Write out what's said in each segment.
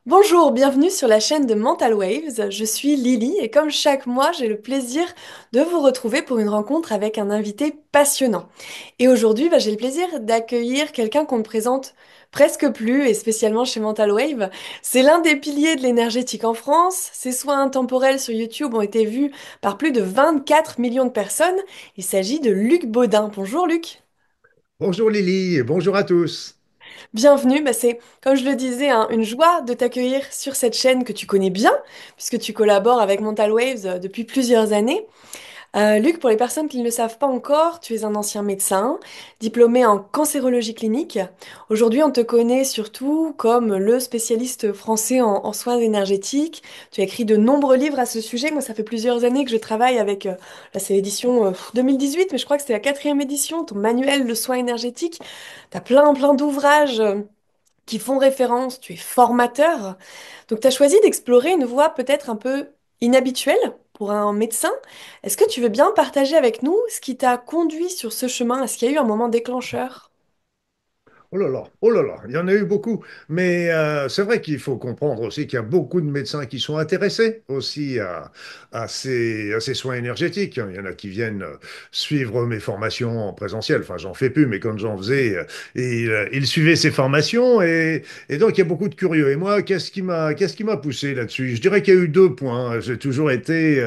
Bonjour, bienvenue sur la chaîne de Mental Waves. Je suis Lily et comme chaque mois, j'ai le plaisir de vous retrouver pour une rencontre avec un invité passionnant. Et aujourd'hui, j'ai le plaisir d'accueillir quelqu'un qu'on ne présente presque plus et spécialement chez Mental Wave. C'est l'un des piliers de l'énergétique en France. Ses soins intemporels sur YouTube ont été vus par plus de 24 millions de personnes. Il s'agit de Luc Baudin. Bonjour Luc. Bonjour Lily et bonjour à tous. Bienvenue, c'est, comme je le disais, une joie de t'accueillir sur cette chaîne que tu connais bien, puisque tu collabores avec Mental Waves depuis plusieurs années. Luc, pour les personnes qui ne le savent pas encore, tu es un ancien médecin, diplômé en cancérologie clinique. Aujourd'hui, on te connaît surtout comme le spécialiste français en soins énergétiques. Tu as écrit de nombreux livres à ce sujet. Moi, ça fait plusieurs années que je travaille avec, là c'est l'édition 2018, mais je crois que c'était la quatrième édition, ton manuel de soins énergétiques. Tu as plein d'ouvrages qui font référence, tu es formateur. Donc tu as choisi d'explorer une voie peut-être un peu inhabituelle pour un médecin. Est-ce que tu veux bien partager avec nous ce qui t'a conduit sur ce chemin? Est-ce qu'il y a eu un moment déclencheur? Oh là là, il y en a eu beaucoup. Mais c'est vrai qu'il faut comprendre aussi qu'il y a beaucoup de médecins qui sont intéressés aussi à ces soins énergétiques. Il y en a qui viennent suivre mes formations en présentiel. Enfin, j'en fais plus, mais quand j'en faisais, ils suivaient ces formations. Et donc, il y a beaucoup de curieux. Et moi, qu'est-ce qui m'a poussé là-dessus? Je dirais qu'il y a eu deux points. J'ai toujours été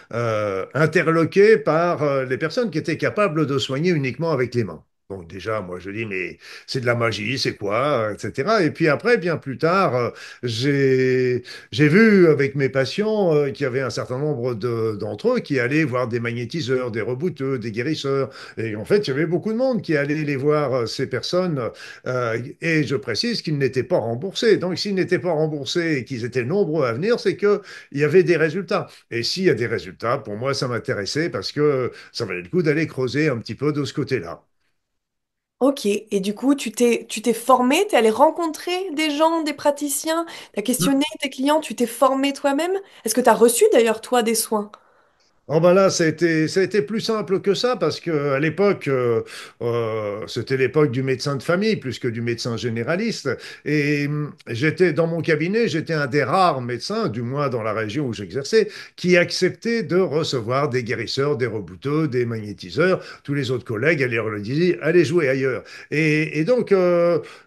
interloqué par les personnes qui étaient capables de soigner uniquement avec les mains. Donc déjà, moi je dis, mais c'est de la magie, c'est quoi, etc. Et puis après, bien plus tard, j'ai vu avec mes patients qu'il y avait un certain nombre d'entre eux qui allaient voir des magnétiseurs, des rebouteux, des guérisseurs. Et en fait, il y avait beaucoup de monde qui allait les voir, ces personnes. Et je précise qu'ils n'étaient pas remboursés. Donc s'ils n'étaient pas remboursés et qu'ils étaient nombreux à venir, c'est qu'il y avait des résultats. Et s'il y a des résultats, pour moi, ça m'intéressait parce que ça valait le coup d'aller creuser un petit peu de ce côté-là. Ok, et du coup, tu t'es formé, t'es allé rencontrer des gens, des praticiens, t'as questionné tes clients, tu t'es formé toi-même? Est-ce que t'as reçu d'ailleurs toi des soins? Oh ben là, ça a été plus simple que ça parce que à l'époque, c'était l'époque du médecin de famille plus que du médecin généraliste. Et j'étais dans mon cabinet, j'étais un des rares médecins, du moins dans la région où j'exerçais, qui acceptait de recevoir des guérisseurs, des rebouteux, des magnétiseurs. Tous les autres collègues allaient leur dire, allez jouer ailleurs. Et donc,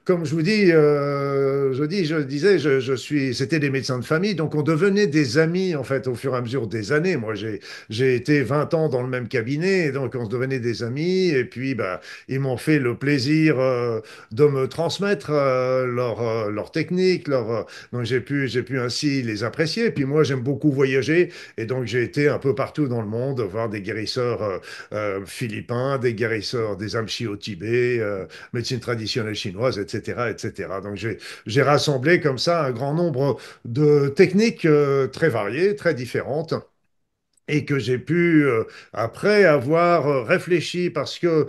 comme je vous dis, je disais, je suis, c'était des médecins de famille, donc on devenait des amis en fait au fur et à mesure des années. Moi, j'ai été 20 ans dans le même cabinet, et donc on se devenait des amis. Et puis, bah, ils m'ont fait le plaisir de me transmettre leurs techniques. Donc j'ai pu ainsi les apprécier. Et puis moi, j'aime beaucoup voyager. Et donc j'ai été un peu partout dans le monde, voir des guérisseurs philippins, des guérisseurs des Amchi au Tibet, médecine traditionnelle chinoise, etc., etc. Donc j'ai rassemblé comme ça un grand nombre de techniques très variées, très différentes et que j'ai pu, après avoir réfléchi, parce que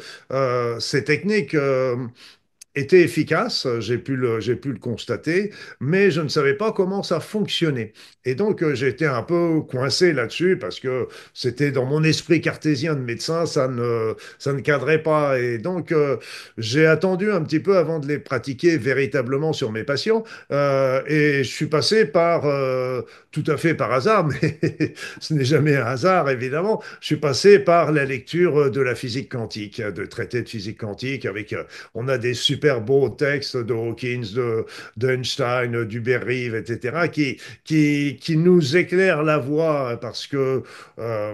ces techniques était efficace, j'ai pu le constater, mais je ne savais pas comment ça fonctionnait. Et donc, j'étais un peu coincé là-dessus parce que c'était dans mon esprit cartésien de médecin, ça ne cadrait pas. Et donc, j'ai attendu un petit peu avant de les pratiquer véritablement sur mes patients. Et je suis passé par, tout à fait par hasard, mais ce n'est jamais un hasard, évidemment, je suis passé par la lecture de la physique quantique, de traités de physique quantique avec on a des super beaux textes de Hawkins, d'Einstein, d'Hubert-Reeves, etc., qui nous éclairent la voie parce que euh,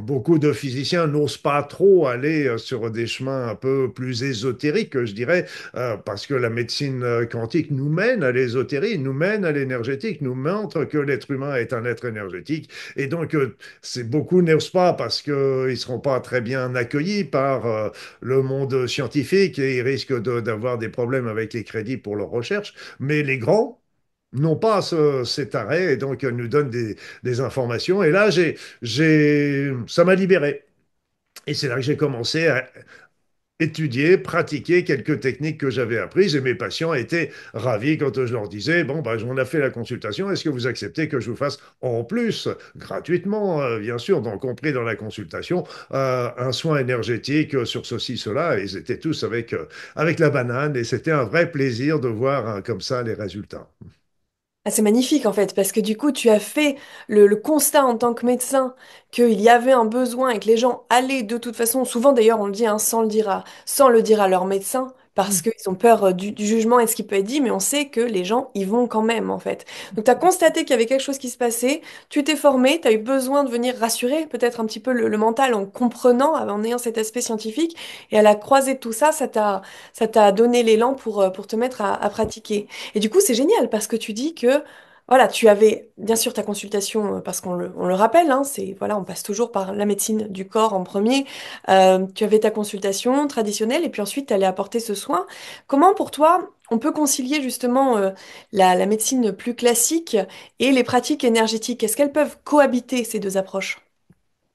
beaucoup de physiciens n'osent pas trop aller sur des chemins un peu plus ésotériques, je dirais, parce que la médecine quantique nous mène à l'ésotérie, nous mène à l'énergétique, nous montre que l'être humain est un être énergétique. Et donc, c'est beaucoup n'osent pas parce qu'ils ne seront pas très bien accueillis par le monde scientifique et ils risquent d'avoir des problèmes avec les crédits pour leurs recherches. Mais les grands n'ont pas cet arrêt et donc nous donnent des informations. Et là, ça m'a libéré. Et c'est là que j'ai commencé à étudier, pratiquer quelques techniques que j'avais apprises et mes patients étaient ravis quand je leur disais, bon, bah, on a fait la consultation, est-ce que vous acceptez que je vous fasse en plus, gratuitement, bien sûr, donc compris dans la consultation, un soin énergétique sur ceci, cela, et ils étaient tous avec la banane et c'était un vrai plaisir de voir comme ça les résultats. Ah, c'est magnifique en fait, parce que du coup, tu as fait le constat en tant que médecin qu'il y avait un besoin et que les gens allaient de toute façon, souvent d'ailleurs on le dit, hein, sans le dire à leur médecin, parce qu'ils ont peur du jugement et de ce qui peut être dit, mais on sait que les gens y vont quand même en fait. Donc tu as constaté qu'il y avait quelque chose qui se passait, tu t'es formé, tu as eu besoin de venir rassurer peut-être un petit peu le mental en comprenant, en ayant cet aspect scientifique, et à la croisée de tout ça, ça t'a donné l'élan pour te mettre à pratiquer. Et du coup, c'est génial parce que tu dis que voilà, tu avais bien sûr ta consultation, parce qu'on le rappelle, hein, c'est voilà, on passe toujours par la médecine du corps en premier. Tu avais ta consultation traditionnelle et puis ensuite tu allais apporter ce soin. Comment pour toi on peut concilier justement la médecine plus classique et les pratiques énergétiques? Est-ce qu'elles peuvent cohabiter ces deux approches?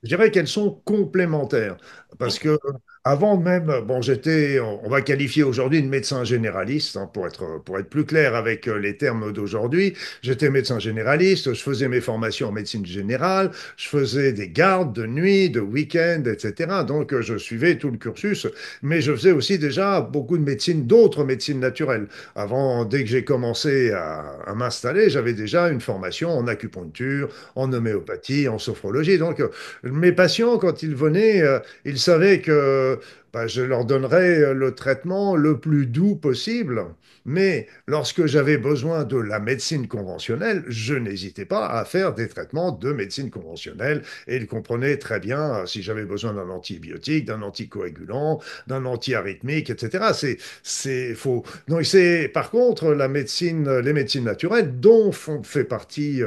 Je dirais qu'elles sont complémentaires parce Oui. que avant même, bon, j'étais, on va qualifier aujourd'hui de médecin généraliste, hein, pour être plus clair avec les termes d'aujourd'hui. J'étais médecin généraliste, je faisais mes formations en médecine générale, je faisais des gardes de nuit, de week-end, etc. Donc, je suivais tout le cursus, mais je faisais aussi déjà beaucoup de médecine, d'autres médecines naturelles. Avant, dès que j'ai commencé à m'installer, j'avais déjà une formation en acupuncture, en homéopathie, en sophrologie. Donc, mes patients, quand ils venaient, ils savaient que bah, je leur donnerais le traitement le plus doux possible. Mais lorsque j'avais besoin de la médecine conventionnelle, je n'hésitais pas à faire des traitements de médecine conventionnelle. Et ils comprenaient très bien si j'avais besoin d'un antibiotique, d'un anticoagulant, d'un antiarythmique, etc. C'est faux. Donc c'est par contre la médecine, les médecines naturelles dont fait partie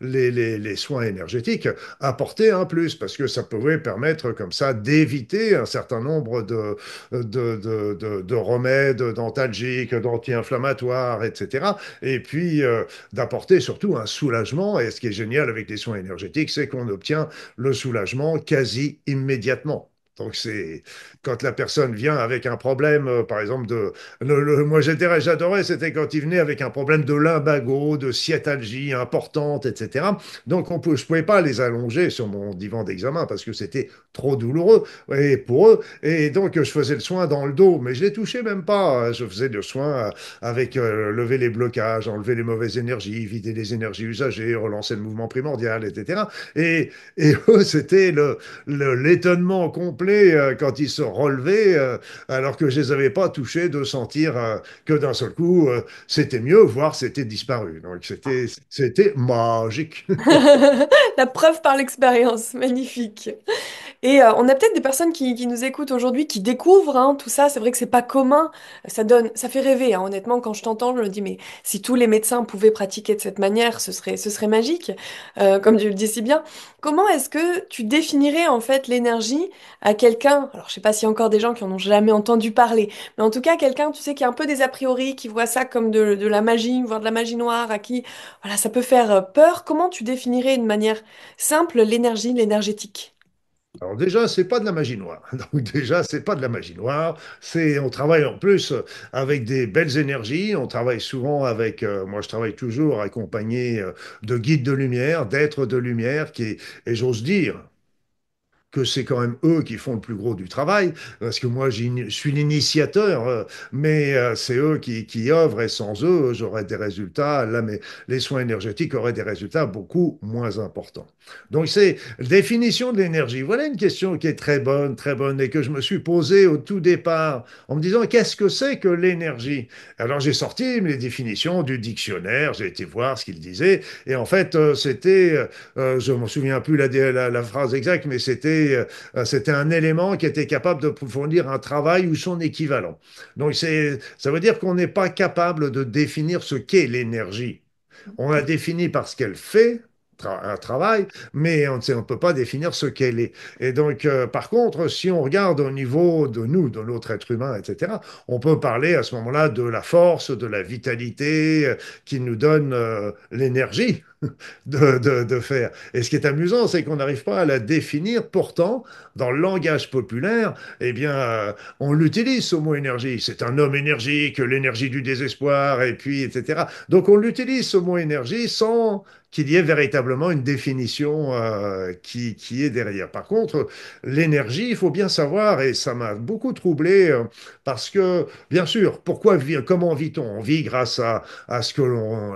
les soins énergétiques apporter un plus parce que ça pouvait permettre comme ça d'éviter un certain nombre de remèdes dentalgiques, d'anti-inflammatoires, etc. Et puis d'apporter surtout un soulagement. Et ce qui est génial avec les soins énergétiques, c'est qu'on obtient le soulagement quasi immédiatement. Donc c'est quand la personne vient avec un problème, par exemple moi j'adorais, c'était quand il venait avec un problème de lumbago, de sciatalgie importante, etc. Donc je pouvais pas les allonger sur mon divan d'examen parce que c'était trop douloureux et pour eux. Et donc je faisais le soin dans le dos, mais je les touchais même pas. Je faisais le soin avec lever les blocages, enlever les mauvaises énergies, vider les énergies usagées, relancer le mouvement primordial, etc. Et eux, c'était l'étonnement complet quand ils se relevaient, alors que je les avais pas touchés, de sentir que d'un seul coup, c'était mieux, voire c'était disparu. Donc c'était magique. La preuve par l'expérience, magnifique. Et on a peut-être des personnes qui nous écoutent aujourd'hui, qui découvrent hein, tout ça. C'est vrai que c'est pas commun. Ça fait rêver. Hein. Honnêtement, quand je t'entends, je me dis, mais si tous les médecins pouvaient pratiquer de cette manière, ce serait magique, comme tu le dis si bien. Comment est-ce que tu définirais en fait l'énergie à quelqu'un? Alors, je sais pas s'il y a encore des gens qui en ont jamais entendu parler, mais en tout cas, quelqu'un, tu sais, qui a un peu des a priori, qui voit ça comme de la magie, voire de la magie noire, à qui, voilà, ça peut faire peur. Comment tu définirais de manière simple l'énergie, l'énergétique? Alors déjà, c'est pas de la magie noire. Donc déjà, c'est pas de la magie noire. On travaille en plus avec des belles énergies. On travaille souvent avec, moi je travaille toujours accompagné de guides de lumière, d'êtres de lumière et j'ose dire, que c'est quand même eux qui font le plus gros du travail, parce que moi, je suis l'initiateur, mais c'est eux qui œuvrent, et sans eux, j'aurais des résultats, là, mais les soins énergétiques auraient des résultats beaucoup moins importants. Donc, c'est définition de l'énergie. Voilà une question qui est très bonne, et que je me suis posée au tout départ, en me disant, qu'est-ce que c'est que l'énergie? Alors, j'ai sorti les définitions du dictionnaire, j'ai été voir ce qu'il disait, et en fait, je ne me souviens plus la phrase exacte, mais c'était un élément qui était capable de fournir un travail ou son équivalent. Donc ça veut dire qu'on n'est pas capable de définir ce qu'est l'énergie. On la définit parce qu'elle fait un travail, mais on ne peut pas définir ce qu'elle est. Et donc, par contre, si on regarde au niveau de nous, de notre être humain, etc., on peut parler à ce moment-là de la force, de la vitalité qui nous donne l'énergie de faire. Et ce qui est amusant, c'est qu'on n'arrive pas à la définir. Pourtant, dans le langage populaire, eh bien, on l'utilise, ce mot énergie. C'est un homme énergique, l'énergie du désespoir, et puis, etc. Donc, on l'utilise, ce mot énergie, sans qu'il y ait véritablement une définition qui est derrière. Par contre, l'énergie, il faut bien savoir, et ça m'a beaucoup troublé, parce que, bien sûr, comment vit-on? On vit grâce à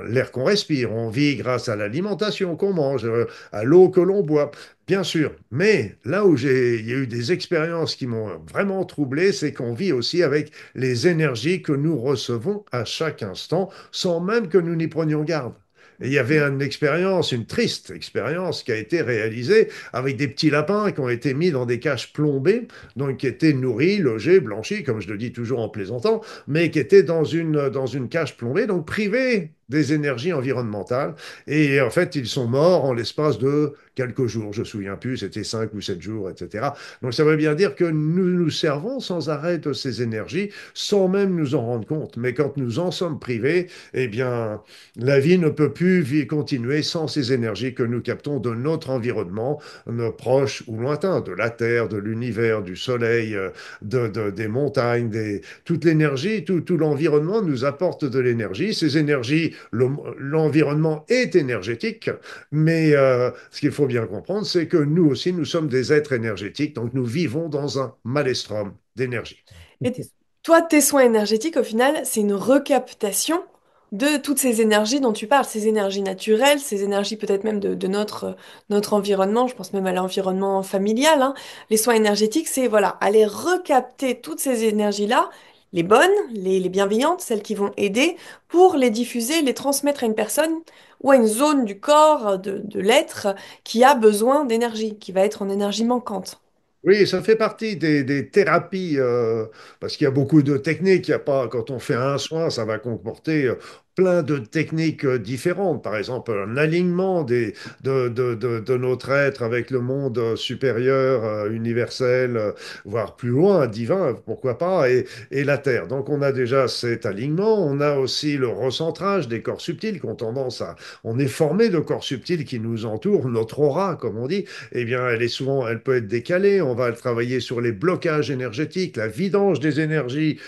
l'air qu'on respire, on vit grâce à l'alimentation qu'on mange, à l'eau que l'on boit. Bien sûr, mais là où il y a eu des expériences qui m'ont vraiment troublé, c'est qu'on vit aussi avec les énergies que nous recevons à chaque instant, sans même que nous n'y prenions garde. Et il y avait une expérience, une triste expérience qui a été réalisée avec des petits lapins qui ont été mis dans des cages plombées, donc qui étaient nourris, logés, blanchis, comme je le dis toujours en plaisantant, mais qui étaient dans une cage plombée, donc privés des énergies environnementales. Et en fait, ils sont morts en l'espace de quelques jours, je ne me souviens plus, c'était 5 ou 7 jours, etc. Donc ça veut bien dire que nous nous servons sans arrêt de ces énergies sans même nous en rendre compte. Mais quand nous en sommes privés, eh bien, la vie ne peut plus continuer sans ces énergies que nous captons de notre environnement, nos proches ou lointains, de la Terre, de l'univers, du Soleil, des montagnes, toute l'énergie, tout l'environnement nous apporte de l'énergie. Ces énergies, l'environnement est énergétique, mais ce qu'il faut bien comprendre, c'est que nous aussi, nous sommes des êtres énergétiques, donc nous vivons dans un maelstrom d'énergie. Et toi, tes soins énergétiques, au final, c'est une recaptation de toutes ces énergies dont tu parles, ces énergies naturelles, ces énergies peut-être même de notre environnement, je pense même à l'environnement familial, hein. Les soins énergétiques, c'est voilà, aller recapter toutes ces énergies-là, les bonnes, les bienveillantes, celles qui vont aider, pour les diffuser, les transmettre à une personne ou à une zone du corps, de l'être qui a besoin d'énergie, qui va être en énergie manquante. Oui, ça fait partie des thérapies, parce qu'il y a beaucoup de techniques. Il y a pas, quand on fait un soin, ça va comporter plein de techniques différentes. Par exemple, un alignement de notre être avec le monde supérieur, universel, voire plus loin, divin, pourquoi pas, et la Terre. Donc on a déjà cet alignement. On a aussi le recentrage des corps subtils qui ont tendance à... On est formé de corps subtils qui nous entourent, notre aura, comme on dit. Eh bien, elle peut être décalée. On va travailler sur les blocages énergétiques, la vidange des énergies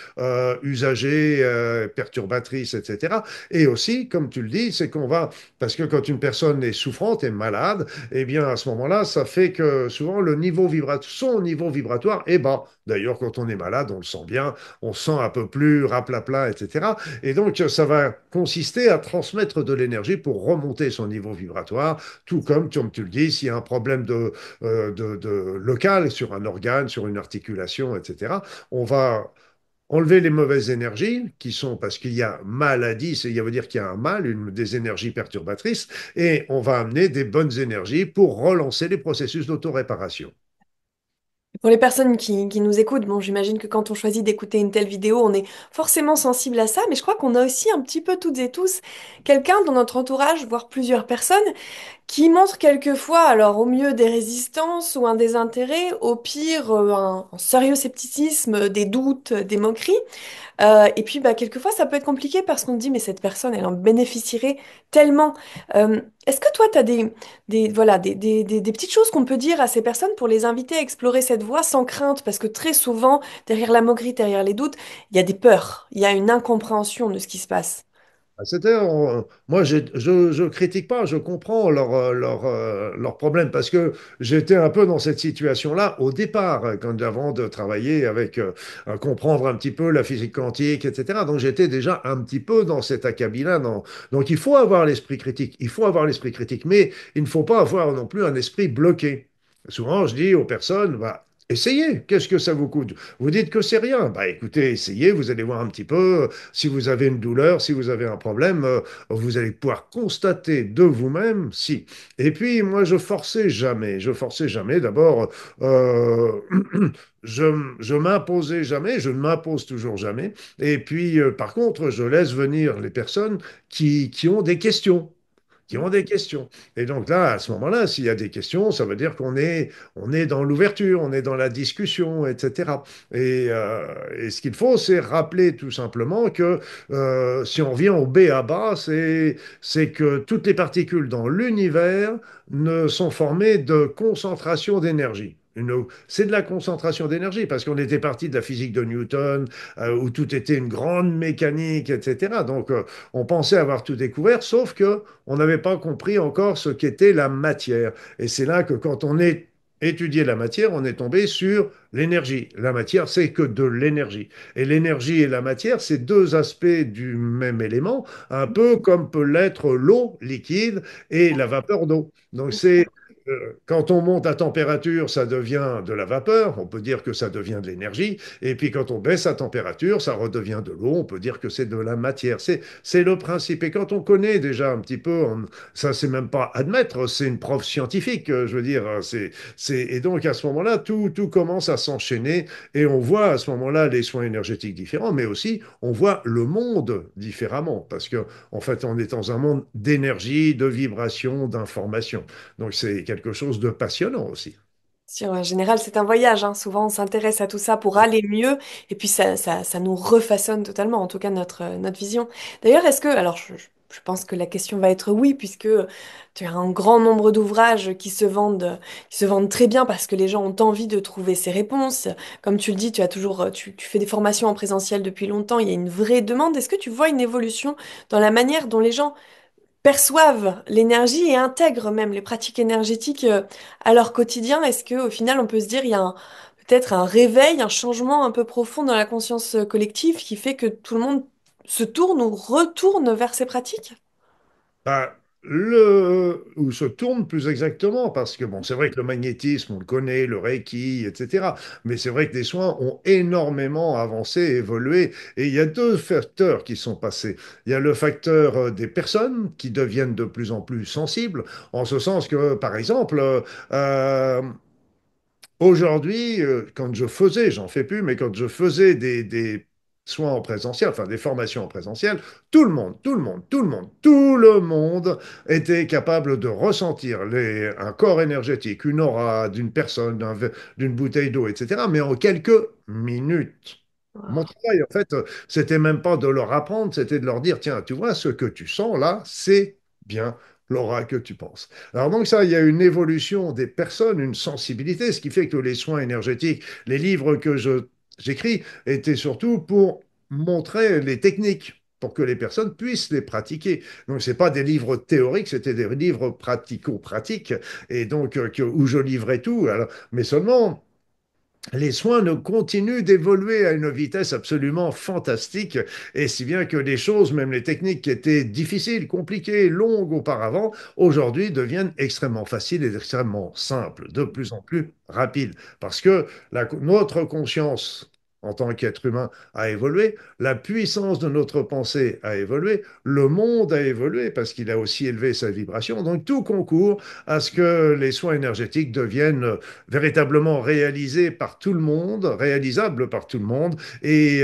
usagées, perturbatrices, etc. Et aussi, comme tu le dis, c'est qu'on va, parce que quand une personne est souffrante, est malade, eh bien, à ce moment-là, ça fait que souvent son niveau vibratoire est bas. D'ailleurs, quand on est malade, on le sent bien, on se sent un peu plus raplapla, etc. Et donc, ça va consister à transmettre de l'énergie pour remonter son niveau vibratoire, tout comme tu le dis, s'il y a un problème de local sur un organe, sur une articulation, etc., on va enlever les mauvaises énergies qui sont parce qu'il y a maladie, ça veut dire qu'il y a un mal, des énergies perturbatrices, et on va amener des bonnes énergies pour relancer les processus d'autoréparation. Pour les personnes qui nous écoutent, bon, j'imagine que quand on choisit d'écouter une telle vidéo, on est forcément sensible à ça, mais je crois qu'on a aussi un petit peu toutes et tous quelqu'un dans notre entourage, voire plusieurs personnes, qui montrent quelquefois, alors au mieux des résistances ou un désintérêt, au pire un sérieux scepticisme, des doutes, des moqueries. Et puis, bah, quelquefois, ça peut être compliqué parce qu'on se dit, mais cette personne, elle en bénéficierait tellement. Est-ce que toi, tu as voilà, des petites choses qu'on peut dire à ces personnes pour les inviter à explorer cette voie sans crainte? Parce que très souvent, derrière la moquerie, derrière les doutes, il y a des peurs, il y a une incompréhension de ce qui se passe. Moi, je critique pas, je comprends leur problème parce que j'étais un peu dans cette situation-là au départ, avant de travailler avec, à comprendre un petit peu la physique quantique, etc. Donc, j'étais déjà un petit peu dans cet acabit-là. Donc, il faut avoir l'esprit critique, il faut avoir l'esprit critique, mais il ne faut pas avoir non plus un esprit bloqué. Souvent, je dis aux personnes, bah, essayez, qu'est-ce que ça vous coûte? Vous dites que c'est rien. Bah écoutez, essayez, vous allez voir un petit peu. Si vous avez une douleur, si vous avez un problème, vous allez pouvoir constater de vous-même si. Et puis, moi, je forçais jamais. Je forçais jamais. D'abord, euh, je m'imposais jamais. Je ne m'impose toujours jamais. Et puis, par contre, je laisse venir les personnes qui ont des questions. Qui ont des questions. Et donc là, à ce moment-là, s'il y a des questions, ça veut dire on est dans l'ouverture, on est dans la discussion, etc. Et ce qu'il faut, c'est rappeler tout simplement que si on vient au B à bas, c'est que toutes les particules dans l'univers ne sont formées de concentration d'énergie. c'est de la concentration d'énergie, parce qu'on était parti de la physique de Newton, où tout était une grande mécanique, etc. Donc, on pensait avoir tout découvert, sauf que on n'avait pas compris encore ce qu'était la matière. Et c'est là que quand on est étudié la matière, on est tombé sur l'énergie. La matière, c'est que de l'énergie. Et l'énergie et la matière, c'est deux aspects du même élément, un peu comme peut l'être l'eau liquide et la vapeur d'eau. Donc, quand on monte à température, ça devient de la vapeur, on peut dire que ça devient de l'énergie, et puis quand on baisse à température, ça redevient de l'eau, on peut dire que c'est de la matière. C'est le principe. Et quand on connaît déjà un petit peu, ça c'est même pas admettre, c'est une preuve scientifique, je veux dire. Et donc à ce moment-là, tout commence à s'enchaîner, et on voit à ce moment-là les soins énergétiques différents, mais aussi on voit le monde différemment, parce que en fait on est dans un monde d'énergie, de vibration, d'information. Donc c'est quelque chose de passionnant aussi. En général, c'est un voyage, hein. Souvent, on s'intéresse à tout ça pour aller mieux, et puis ça nous refaçonne totalement, en tout cas notre vision. D'ailleurs, alors je pense que la question va être oui, puisque tu as un grand nombre d'ouvrages qui se vendent très bien parce que les gens ont envie de trouver ces réponses. Comme tu le dis, tu fais des formations en présentiel depuis longtemps, il y a une vraie demande. Est-ce que tu vois une évolution dans la manière dont les gens perçoivent l'énergie et intègrent même les pratiques énergétiques à leur quotidien? Est-ce que au final on peut se dire il y a peut-être un réveil, un changement un peu profond dans la conscience collective qui fait que tout le monde se tourne ou retourne vers ces pratiques? Bah, ou se tourne plus exactement, parce que bon, c'est vrai que le magnétisme, on le connaît, le Reiki, etc. Mais c'est vrai que les soins ont énormément avancé, évolué. Et il y a deux facteurs qui sont passés. Il y a le facteur des personnes qui deviennent de plus en plus sensibles, en ce sens que, par exemple, aujourd'hui, quand je faisais, j'en fais plus, mais quand je faisais des soins en présentiel, enfin des formations en présentiel, tout le monde était capable de ressentir un corps énergétique, une aura d'une personne, d'une bouteille d'eau, etc., mais en quelques minutes. Mon travail, en fait, c'était même pas de leur apprendre, c'était de leur dire, tiens, tu vois, ce que tu sens là, c'est bien l'aura que tu penses. Alors donc ça, il y a une évolution des personnes, une sensibilité, ce qui fait que les soins énergétiques, les livres que j'écris étaient surtout pour montrer les techniques, pour que les personnes puissent les pratiquer. Donc c'est pas des livres théoriques, c'était des livres pratico-pratiques, et donc où je livrais tout. Alors, mais seulement les soins ne continuent d'évoluer à une vitesse absolument fantastique, et si bien que les choses, même les techniques qui étaient difficiles, compliquées, longues auparavant, aujourd'hui deviennent extrêmement faciles et extrêmement simples, de plus en plus rapides, parce que notre conscience en tant qu'être humain a évolué, la puissance de notre pensée a évolué, le monde a évolué parce qu'il a aussi élevé sa vibration, donc tout concourt à ce que les soins énergétiques deviennent véritablement réalisé par tout le monde, réalisable par tout le monde, et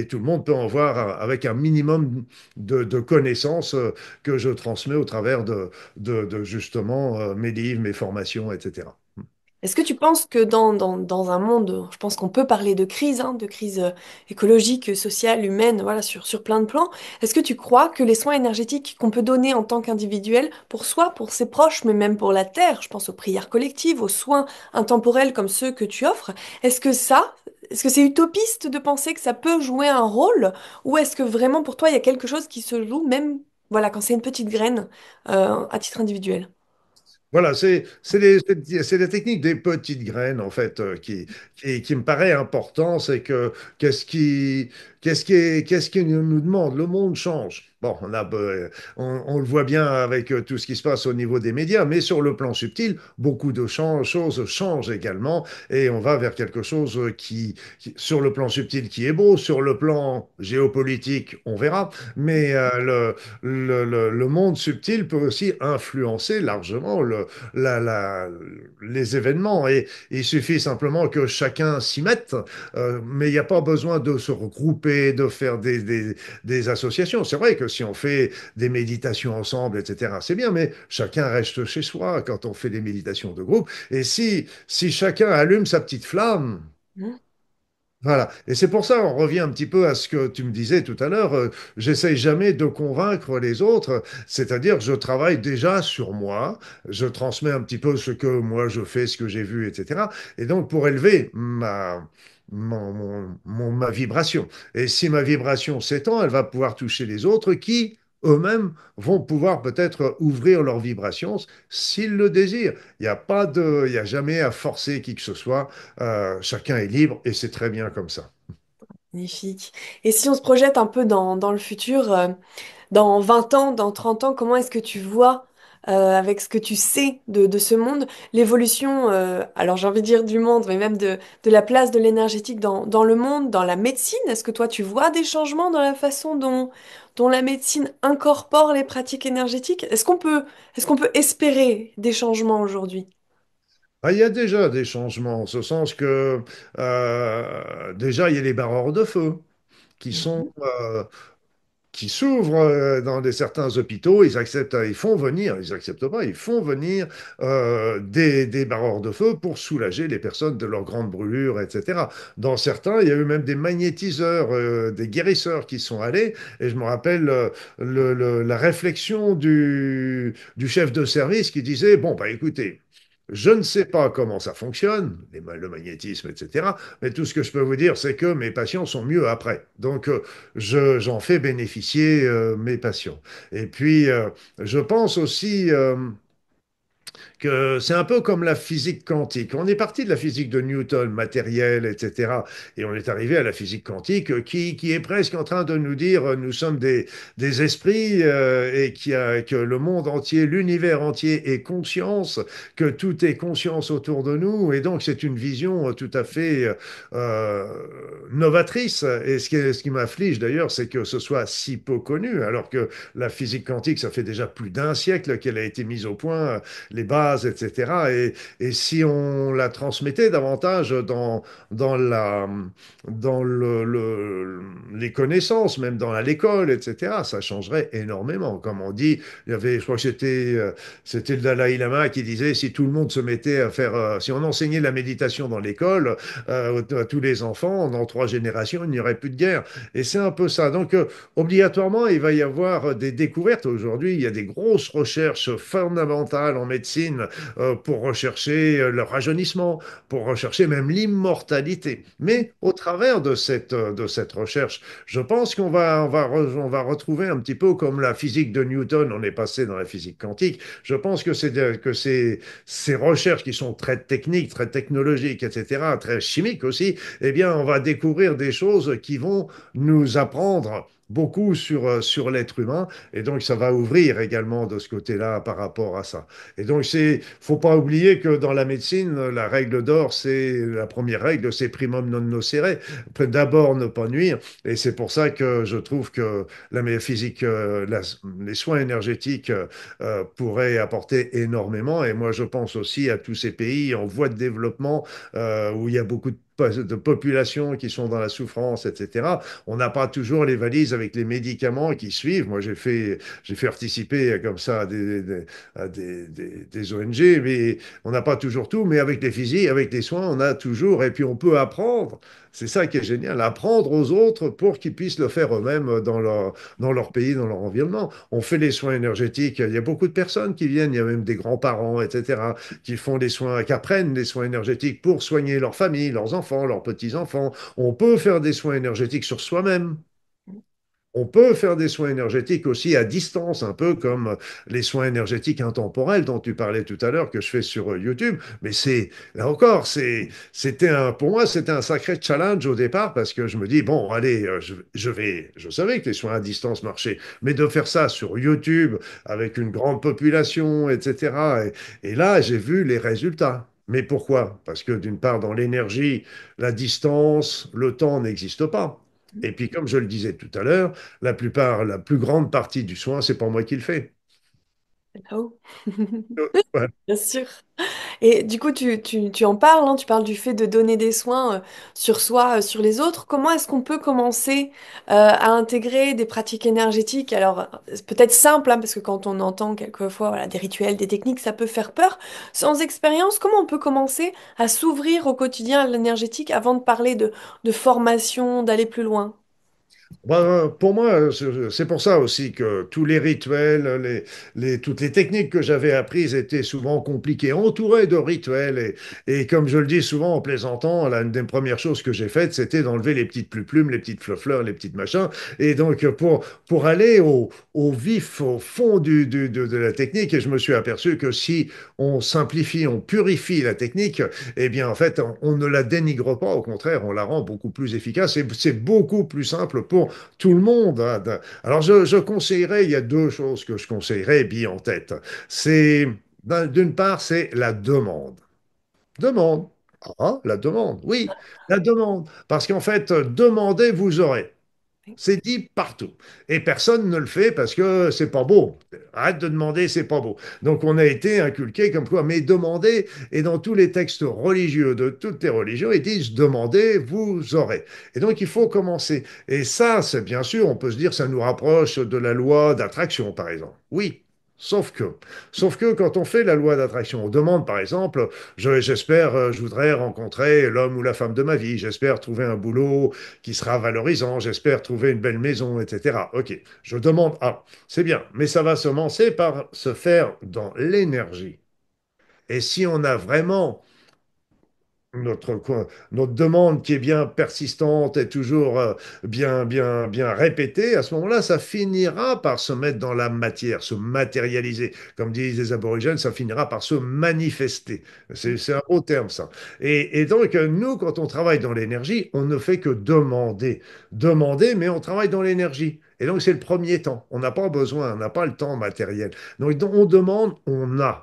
tout le monde peut en voir avec un minimum de connaissances que je transmets au travers de justement mes livres, mes formations, etc. Est-ce que tu penses que dans un monde, je pense qu'on peut parler de crise, hein, de crise écologique, sociale, humaine, voilà, sur plein de plans, est-ce que tu crois que les soins énergétiques qu'on peut donner en tant qu'individuel, pour soi, pour ses proches, mais même pour la Terre, je pense aux prières collectives, aux soins intemporels comme ceux que tu offres, est-ce que c'est utopiste de penser que ça peut jouer un rôle, ou est-ce que vraiment pour toi il y a quelque chose qui se joue même, voilà, quand c'est une petite graine, à titre individuel? Voilà, c'est la technique des petites graines, en fait, qui me paraît important. C'est que qu'est-ce qui, qu'est-ce qui nous demande? Le monde change. Bon, on le voit bien avec tout ce qui se passe au niveau des médias, mais sur le plan subtil, beaucoup de choses changent également, et on va vers quelque chose sur le plan subtil, qui est beau. Sur le plan géopolitique, on verra, mais le monde subtil peut aussi influencer largement les événements. Et il suffit simplement que chacun s'y mette, mais il n'y a pas besoin de se regrouper, de faire des associations. C'est vrai que si on fait des méditations ensemble, etc., c'est bien, mais chacun reste chez soi quand on fait des méditations de groupe. Et si chacun allume sa petite flamme, Voilà. Et c'est pour ça, on revient un petit peu à ce que tu me disais tout à l'heure. J'essaye jamais de convaincre les autres. C'est-à-dire, je travaille déjà sur moi. Je transmets un petit peu ce que moi je fais, ce que j'ai vu, etc. Et donc, pour élever ma vibration. Et si ma vibration s'étend, elle va pouvoir toucher les autres qui, eux-mêmes, vont pouvoir peut-être ouvrir leur vibration s'ils le désirent. Il y a jamais à forcer qui que ce soit. Chacun est libre et c'est très bien comme ça. Magnifique. Et si on se projette un peu dans le futur, dans 20 ans, dans 30 ans, comment est-ce que tu vois, avec ce que tu sais de ce monde, l'évolution, alors j'ai envie de dire du monde, mais même de la place de l'énergétique dans le monde, dans la médecine? Est-ce que toi, tu vois des changements dans la façon dont la médecine incorpore les pratiques énergétiques? Est-ce qu'on peut espérer des changements aujourd'hui? Ah, il y a déjà des changements, en ce sens que déjà, il y a les barreurs de feu qui sont, Mhm. qui s'ouvrent dans certains hôpitaux, ils acceptent, ils font venir, ils acceptent pas, ils font venir des barreurs de feu pour soulager les personnes de leurs grandes brûlures, etc. Dans certains, il y a eu même des magnétiseurs, des guérisseurs qui sont allés, et je me rappelle la réflexion du chef de service qui disait, bon, bah écoutez, je ne sais pas comment ça fonctionne, le magnétisme, etc. Mais tout ce que je peux vous dire, c'est que mes patients sont mieux après. Donc, j'en fais bénéficier mes patients. Et puis, je pense aussi que c'est un peu comme la physique quantique. On est parti de la physique de Newton, matérielle, etc. Et on est arrivé à la physique quantique qui est presque en train de nous dire nous sommes des esprits et que le monde entier, l'univers entier est conscience, que tout est conscience autour de nous. Et donc, c'est une vision tout à fait euh, novatrice. Et ce qui m'afflige d'ailleurs, c'est que ce soit si peu connu, alors que la physique quantique, ça fait déjà plus d'un siècle qu'elle a été mise au point les bases, etc. Et si on la transmettait davantage dans les connaissances, même dans l'école, etc., ça changerait énormément. Comme on dit, il y avait, je crois que c'était le Dalai Lama qui disait, si tout le monde se mettait à faire, si on enseignait la méditation dans l'école à tous les enfants, dans 3 générations, il n'y aurait plus de guerre. Et c'est un peu ça. Donc, obligatoirement, il va y avoir des découvertes. Aujourd'hui, il y a des grosses recherches fondamentales en médecine pour rechercher le rajeunissement, pour rechercher même l'immortalité. Mais au travers de cette recherche, je pense on va retrouver un petit peu comme la physique de Newton, on est passé dans la physique quantique. Je pense que ces recherches qui sont très techniques, très technologiques, etc., très chimiques aussi, eh bien, on va découvrir des choses qui vont nous apprendre beaucoup sur l'être humain. Et donc, ça va ouvrir également de ce côté-là par rapport à ça. Et donc, faut pas oublier que dans la médecine, la règle d'or, la première règle, c'est primum non nocere. D'abord, ne pas nuire. Et c'est pour ça que je trouve que la métaphysique, les soins énergétiques pourraient apporter énormément. Et moi, je pense aussi à tous ces pays en voie de développement où il y a beaucoup de populations qui sont dans la souffrance, etc. On n'a pas toujours les valises avec les médicaments qui suivent. Moi, j'ai fait participer comme ça des ONG, mais on n'a pas toujours tout. Mais avec les physiques, avec les soins, on a toujours. Et puis, on peut apprendre. C'est ça qui est génial, apprendre aux autres pour qu'ils puissent le faire eux-mêmes dans leur pays, dans leur environnement. On fait les soins énergétiques. Il y a beaucoup de personnes qui viennent, il y a même des grands-parents, etc., qui font des soins, qui apprennent des soins énergétiques pour soigner leur famille, leurs enfants, leurs petits-enfants. On peut faire des soins énergétiques sur soi-même. On peut faire des soins énergétiques aussi à distance, un peu comme les soins énergétiques intemporels dont tu parlais tout à l'heure, que je fais sur YouTube. Mais là encore, pour moi, c'était un sacré challenge au départ parce que je me dis, bon, allez, je savais que les soins à distance marchaient, mais de faire ça sur YouTube avec une grande population, etc. Et là, j'ai vu les résultats. Mais pourquoi? Parce que d'une part, dans l'énergie, la distance, le temps n'existe pas. Et puis, comme je le disais tout à l'heure, la plus grande partie du soin, c'est pas moi qui le fais. Oh. Ouais. Bien sûr. Et du coup, tu en parles, hein, tu parles du fait de donner des soins sur soi, sur les autres. Comment est-ce qu'on peut commencer à intégrer des pratiques énergétiques? Alors, c'est peut-être simple, hein, parce que quand on entend quelquefois voilà, des rituels, des techniques, ça peut faire peur. Sans expérience, comment on peut commencer à s'ouvrir au quotidien à l'énergétique avant de parler de formation, d'aller plus loin? Pour moi, c'est pour ça aussi que tous les rituels, toutes les techniques que j'avais apprises étaient souvent compliquées, entourées de rituels. Et comme je le dis souvent en plaisantant, l'une des premières choses que j'ai faites, c'était d'enlever les petites plumes, les petites fleurs, les petites machins. Et donc, pour aller au vif, au fond de la technique, et je me suis aperçu que si on simplifie, on purifie la technique, eh bien, en fait, on ne la dénigre pas, au contraire, on la rend beaucoup plus efficace et c'est beaucoup plus simple pour tout le monde, hein. Alors, je conseillerais, il y a deux choses que je conseillerais bien en tête. C'est, d'une part, c'est la demande. Demande. Ah, la demande, oui, la demande. Parce qu'en fait, demandez, vous aurez. C'est dit partout. Et personne ne le fait parce que c'est pas beau. Arrête de demander, c'est pas beau. Donc on a été inculqué comme quoi, mais demandez, et dans tous les textes religieux de toutes les religions, ils disent demandez, vous aurez. Et donc il faut commencer. Et ça, c'est bien sûr, on peut se dire, ça nous rapproche de la loi d'attraction, par exemple. Oui. Sauf que quand on fait la loi d'attraction, on demande par exemple, j'espère, je voudrais rencontrer l'homme ou la femme de ma vie, j'espère trouver un boulot qui sera valorisant, j'espère trouver une belle maison, etc. Ok, je demande, ah, c'est bien, mais ça va commencer par se faire dans l'énergie. Et si on a vraiment notre demande qui est bien persistante et toujours bien répétée, à ce moment-là, ça finira par se mettre dans la matière, se matérialiser. Comme disent les aborigènes, ça finira par se manifester. C'est un beau terme, ça. Et donc, nous, quand on travaille dans l'énergie, on ne fait que demander. Demander, mais on travaille dans l'énergie. Et donc, c'est le premier temps. On n'a pas besoin, on n'a pas le temps matériel. Donc, on demande, on a.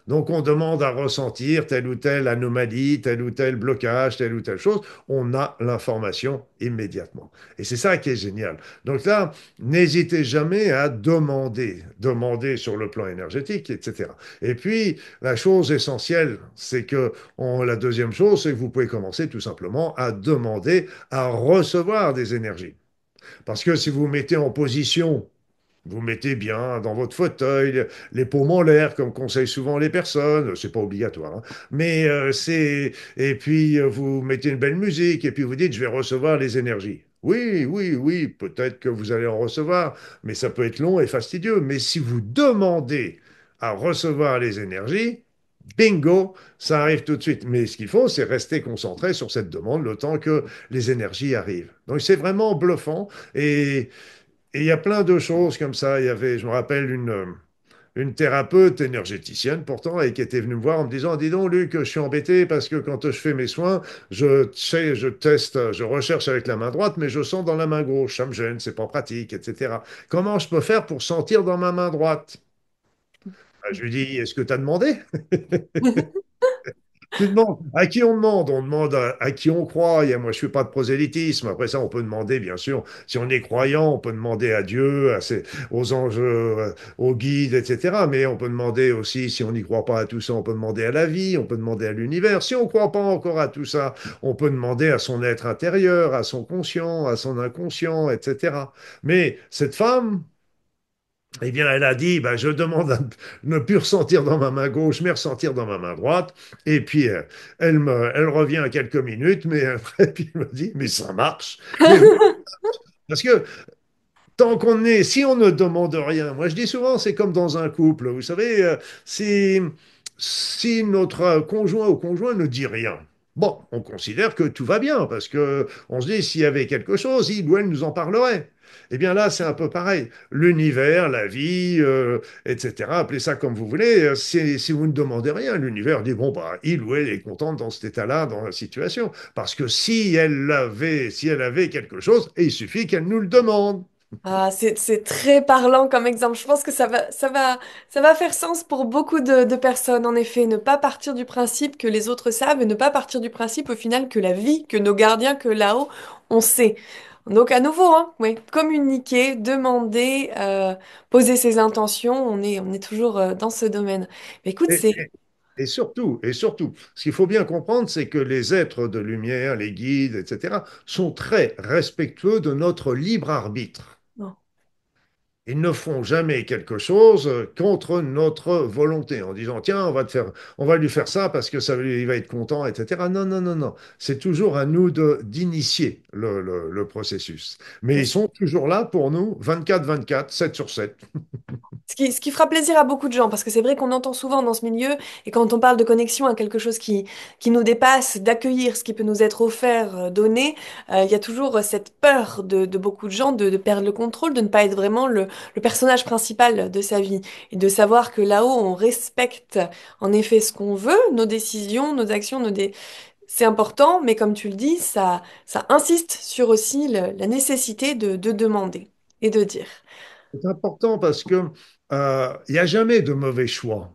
Donc, on demande à ressentir telle ou telle anomalie, tel ou tel blocage, telle ou telle chose. On a l'information immédiatement. Et c'est ça qui est génial. Donc là, n'hésitez jamais à demander, demander sur le plan énergétique, etc. Et puis, la chose essentielle, c'est que la deuxième chose, c'est que vous pouvez commencer tout simplement à demander à recevoir des énergies. Parce que si vous vous mettez en position, vous mettez bien dans votre fauteuil, les paumes en l'air, comme conseillent souvent les personnes. C'est pas obligatoire, hein. Mais et puis vous mettez une belle musique et puis vous dites je vais recevoir les énergies. Oui, oui, oui, peut-être que vous allez en recevoir, mais ça peut être long et fastidieux. Mais si vous demandez à recevoir les énergies, bingo, ça arrive tout de suite. Mais ce qu'il faut, c'est rester concentré sur cette demande le temps que les énergies arrivent. Donc c'est vraiment bluffant et il y a plein de choses comme ça. Il y avait, je me rappelle, une thérapeute énergéticienne pourtant, et qui était venue me voir en me disant, dis donc, Luc, je suis embêté parce que quand je fais mes soins, je teste, je recherche avec la main droite, mais je sens dans la main gauche. Ça me gêne, c'est pas pratique, etc. Comment je peux faire pour sentir dans ma main droite? Ben, je lui dis, est-ce que tu as demandé? Tu demandes. À qui on demande? On demande à qui on croit. Moi, je ne fais pas de prosélytisme. Après ça, on peut demander, bien sûr, si on est croyant, on peut demander à Dieu, aux anges, aux guides, etc. Mais on peut demander aussi, si on n'y croit pas à tout ça, on peut demander à la vie, on peut demander à l'univers. Si on ne croit pas encore à tout ça, on peut demander à son être intérieur, à son conscient, à son inconscient, etc. Mais cette femme, eh bien, elle a dit, bah, je demande à ne plus ressentir dans ma main gauche, mais ressentir dans ma main droite. Et puis, elle revient à quelques minutes, mais après, puis elle me dit, mais ça marche. Mais oui, parce que tant qu'on est, si on ne demande rien, moi je dis souvent, c'est comme dans un couple, vous savez, si notre conjoint ou conjoint ne dit rien, bon, on considère que tout va bien, parce que on se dit, s'il y avait quelque chose, il ou elle nous en parlerait. Eh bien là, c'est un peu pareil. L'univers, la vie, etc., appelez ça comme vous voulez, si vous ne demandez rien, l'univers dit, bon, bah, il ou elle est contente dans cet état-là, dans la situation. Parce que si elle avait quelque chose, il suffit qu'elle nous le demande. Ah, c'est très parlant comme exemple. Je pense que ça va faire sens pour beaucoup de personnes. En effet, ne pas partir du principe que les autres savent et ne pas partir du principe au final que la vie, que nos gardiens, que là-haut, on sait. Donc à nouveau, hein, oui, communiquer, demander, poser ses intentions, on est toujours dans ce domaine. Mais écoute, Et, c'est... et surtout, ce qu'il faut bien comprendre, c'est que les êtres de lumière, les guides, etc., sont très respectueux de notre libre arbitre. Non. Ils ne font jamais quelque chose contre notre volonté en disant, tiens, on va lui faire ça parce que il va être content, etc. Non, non, non, non. C'est toujours à nous d'initier le processus. Mais ils sont toujours là pour nous, 24/24, 7 sur 7. Ce qui fera plaisir à beaucoup de gens, parce que c'est vrai qu'on entend souvent dans ce milieu, et quand on parle de connexion à quelque chose qui nous dépasse, d'accueillir ce qui peut nous être offert, donné, il y a toujours cette peur de beaucoup de gens de perdre le contrôle, de ne pas être vraiment le personnage principal de sa vie, et de savoir que là-haut, on respecte en effet ce qu'on veut, nos décisions, nos actions, c'est important, mais comme tu le dis, ça insiste sur aussi la nécessité de demander et de dire. C'est important parce que il n'y a jamais de mauvais choix.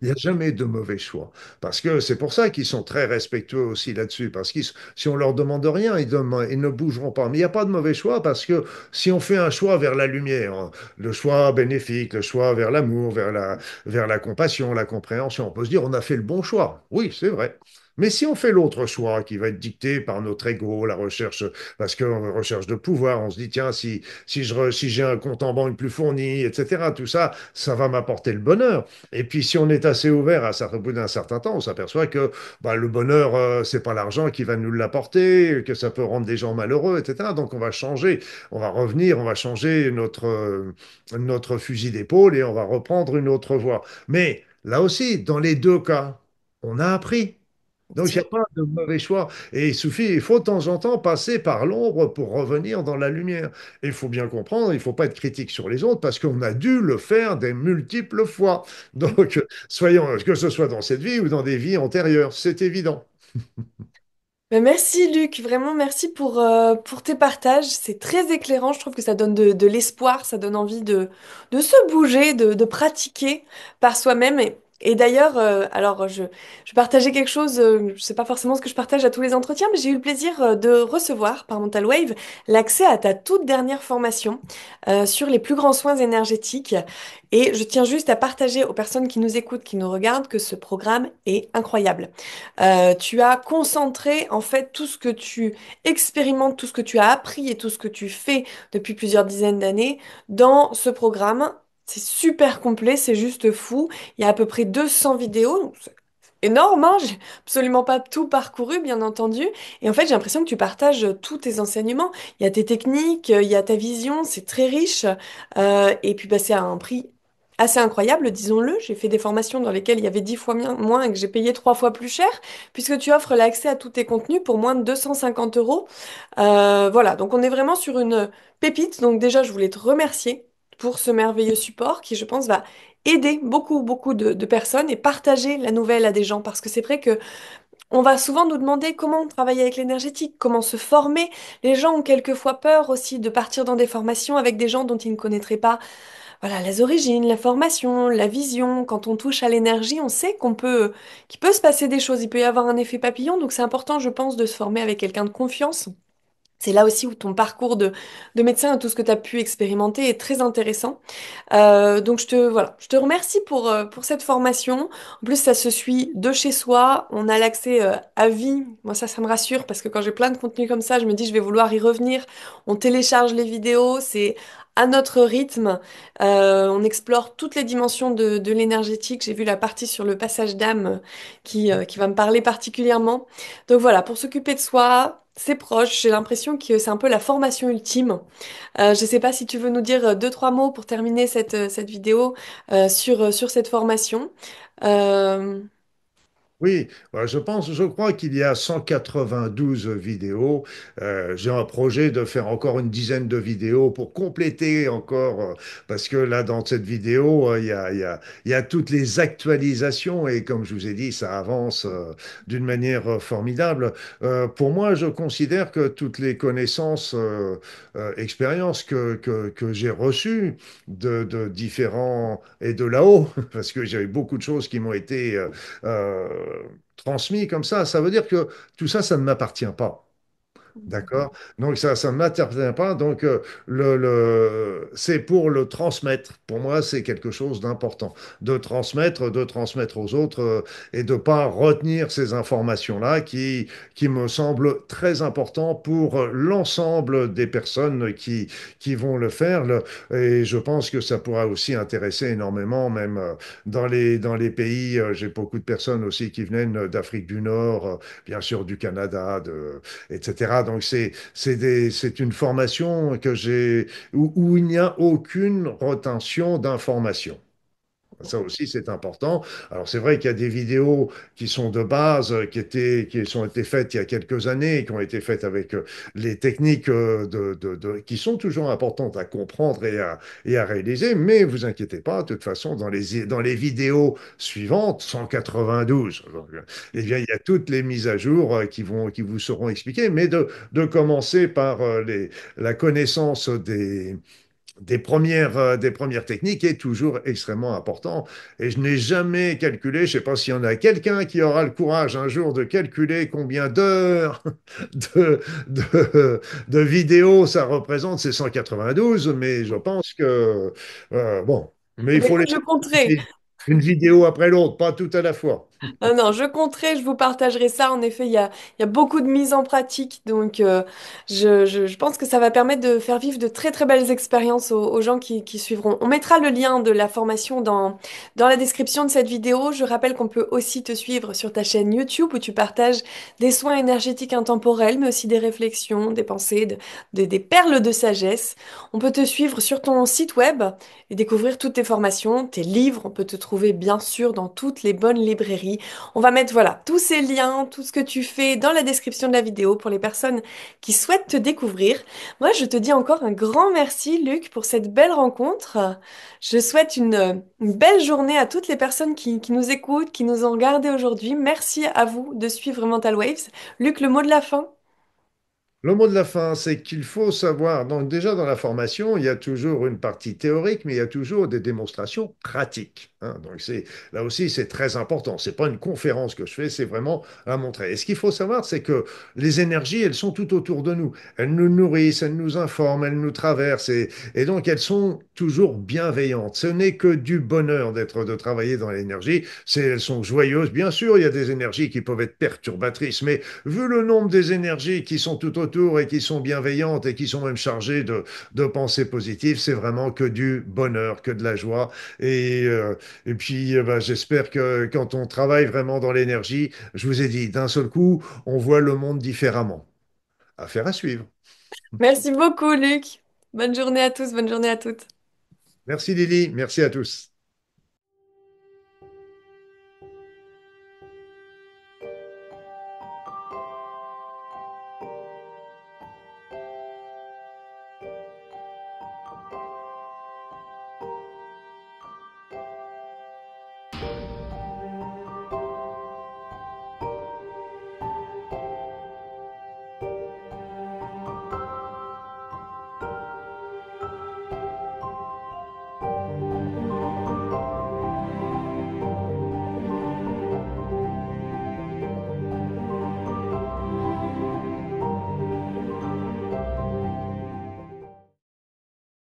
Il n'y a jamais de mauvais choix. Parce que c'est pour ça qu'ils sont très respectueux aussi là-dessus. Parce que si on leur demande rien, ils ne bougeront pas. Mais il n'y a pas de mauvais choix parce que si on fait un choix vers la lumière, hein, le choix bénéfique, le choix vers l'amour, vers la compassion, la compréhension, on peut se dire on a fait le bon choix. Oui, c'est vrai. Mais si on fait l'autre choix qui va être dicté par notre ego, la recherche, parce qu'on recherche de pouvoir, on se dit, tiens, si j'ai un compte en banque plus fourni, etc., tout ça, ça va m'apporter le bonheur. Et puis, si on est assez ouvert au bout d'un certain temps, on s'aperçoit que bah, le bonheur, c'est pas l'argent qui va nous l'apporter, que ça peut rendre des gens malheureux, etc. Donc, on va changer, on va revenir, on va changer notre fusil d'épaule et on va reprendre une autre voie. Mais là aussi, dans les deux cas, on a appris. Donc, il n'y a pas de mauvais choix. Et il faut de temps en temps passer par l'ombre pour revenir dans la lumière. Et il faut bien comprendre, il ne faut pas être critique sur les autres parce qu'on a dû le faire des multiples fois. Donc, soyons, que ce soit dans cette vie ou dans des vies antérieures, c'est évident. Ben, merci Luc, vraiment merci pour tes partages. C'est très éclairant, je trouve que ça donne de l'espoir, ça donne envie de se bouger, de pratiquer par soi-même. Et d'ailleurs, alors je partageais quelque chose, je sais pas forcément ce que je partage à tous les entretiens, mais j'ai eu le plaisir de recevoir par Mental Wave l'accès à ta toute dernière formation sur les plus grands soins énergétiques. Et je tiens juste à partager aux personnes qui nous écoutent, qui nous regardent, que ce programme est incroyable. Tu as concentré en fait tout ce que tu expérimentes, tout ce que tu as appris et tout ce que tu fais depuis plusieurs dizaines d'années dans ce programme. C'est super complet, c'est juste fou. Il y a à peu près 200 vidéos, donc c'est énorme, hein. J'ai absolument pas tout parcouru, bien entendu. Et en fait, j'ai l'impression que tu partages tous tes enseignements. Il y a tes techniques, il y a ta vision, c'est très riche. Et puis, bah, c'est à un prix assez incroyable, disons-le. J'ai fait des formations dans lesquelles il y avait 10 fois moins et que j'ai payé 3 fois plus cher, puisque tu offres l'accès à tous tes contenus pour moins de 250 euros. Voilà, donc on est vraiment sur une pépite. Donc déjà, je voulais te remercier pour ce merveilleux support qui, je pense, va aider beaucoup, beaucoup de personnes et partager la nouvelle à des gens. Parce que c'est vrai que on va souvent nous demander comment travailler avec l'énergétique, comment se former. Les gens ont quelquefois peur aussi de partir dans des formations avec des gens dont ils ne connaîtraient pas, voilà, les origines, la formation, la vision. Quand on touche à l'énergie, on sait qu'il peut se passer des choses. Il peut y avoir un effet papillon. Donc c'est important, je pense, de se former avec quelqu'un de confiance. C'est là aussi où ton parcours de médecin et tout ce que tu as pu expérimenter est très intéressant. Donc je te remercie pour cette formation. En plus, ça se suit de chez soi. On a l'accès à vie. Moi, ça me rassure parce que quand j'ai plein de contenu comme ça, je me dis je vais vouloir y revenir. On télécharge les vidéos, c'est à notre rythme. On explore toutes les dimensions de l'énergétique. J'ai vu la partie sur le passage d'âme qui va me parler particulièrement. Donc voilà, pour s'occuper de soi, c'est proche. J'ai l'impression que c'est un peu la formation ultime. Je ne sais pas si tu veux nous dire deux, trois mots pour terminer cette vidéo sur cette formation. Euh, Oui, je crois qu'il y a 192 vidéos. J'ai un projet de faire encore une dizaine de vidéos pour compléter encore, parce que là, dans cette vidéo, il y a toutes les actualisations et comme je vous ai dit, ça avance d'une manière formidable. Pour moi, je considère que toutes les connaissances, expériences que j'ai reçues de différents et de là-haut, parce que j'ai eu beaucoup de choses qui m'ont été transmis comme ça veut dire que tout ça, ça ne m'appartient pas. D'accord? Donc ça ne m'appartient pas. Donc c'est pour le transmettre. Pour moi, c'est quelque chose d'important. De transmettre aux autres et de pas retenir ces informations-là qui me semblent très importantes pour l'ensemble des personnes qui vont le faire. Et je pense que ça pourra aussi intéresser énormément, même dans les pays. J'ai beaucoup de personnes aussi qui viennent d'Afrique du Nord, bien sûr du Canada, etc. Donc c'est une formation que où il n'y a aucune retention d'informations. Ça aussi, c'est important. Alors, c'est vrai qu'il y a des vidéos qui sont de base, qui ont été faites il y a quelques années, qui ont été faites avec les techniques qui sont toujours importantes à comprendre et à réaliser. Mais vous inquiétez pas, de toute façon, dans les vidéos suivantes, 192, donc, eh bien, il y a toutes les mises à jour qui vous seront expliquées, mais de commencer par la connaissance des premières techniques est toujours extrêmement important. Et je n'ai jamais calculé, je ne sais pas s'il y en a quelqu'un qui aura le courage un jour de calculer combien d'heures de, de vidéos ça représente ces 192, mais je pense que, bon, mais Eh il bien, faut écoute, les je compterai. une vidéo après l'autre, pas tout à la fois. Non, non, je compterai, je vous partagerai ça. En effet, il y a beaucoup de mise en pratique. Donc, je pense que ça va permettre de faire vivre de très, très belles expériences aux gens qui suivront. On mettra le lien de la formation dans la description de cette vidéo. Je rappelle qu'on peut aussi te suivre sur ta chaîne YouTube où tu partages des soins énergétiques intemporels, mais aussi des réflexions, des pensées, des perles de sagesse. On peut te suivre sur ton site web et découvrir toutes tes formations, tes livres. On peut te trouver bien sûr dans toutes les bonnes librairies. On va mettre voilà tous ces liens, tout ce que tu fais dans la description de la vidéo pour les personnes qui souhaitent te découvrir. Moi, je te dis encore un grand merci, Luc, pour cette belle rencontre. Je souhaite une belle journée à toutes les personnes qui nous écoutent, qui nous ont regardés aujourd'hui. Merci à vous de suivre Mental Waves. Luc, le mot de la fin? Le mot de la fin, c'est qu'il faut savoir, donc déjà dans la formation, il y a toujours une partie théorique, mais il y a toujours des démonstrations pratiques, hein. Donc là aussi, c'est très important. C'est pas une conférence que je fais, c'est vraiment à montrer. Et ce qu'il faut savoir, c'est que les énergies, elles sont tout autour de nous. Elles nous nourrissent, elles nous informent, elles nous traversent, et donc elles sont toujours bienveillantes. Ce n'est que du bonheur de travailler dans l'énergie. Elles sont joyeuses. Bien sûr, il y a des énergies qui peuvent être perturbatrices, mais vu le nombre des énergies qui sont tout autour et qui sont bienveillantes et qui sont même chargées de pensées positives, c'est vraiment que du bonheur, que de la joie. Et puis, ben, j'espère que quand on travaille vraiment dans l'énergie, je vous ai dit, d'un seul coup, on voit le monde différemment. Affaire à suivre. Merci beaucoup, Luc. Bonne journée à tous, bonne journée à toutes. Merci Lily, merci à tous.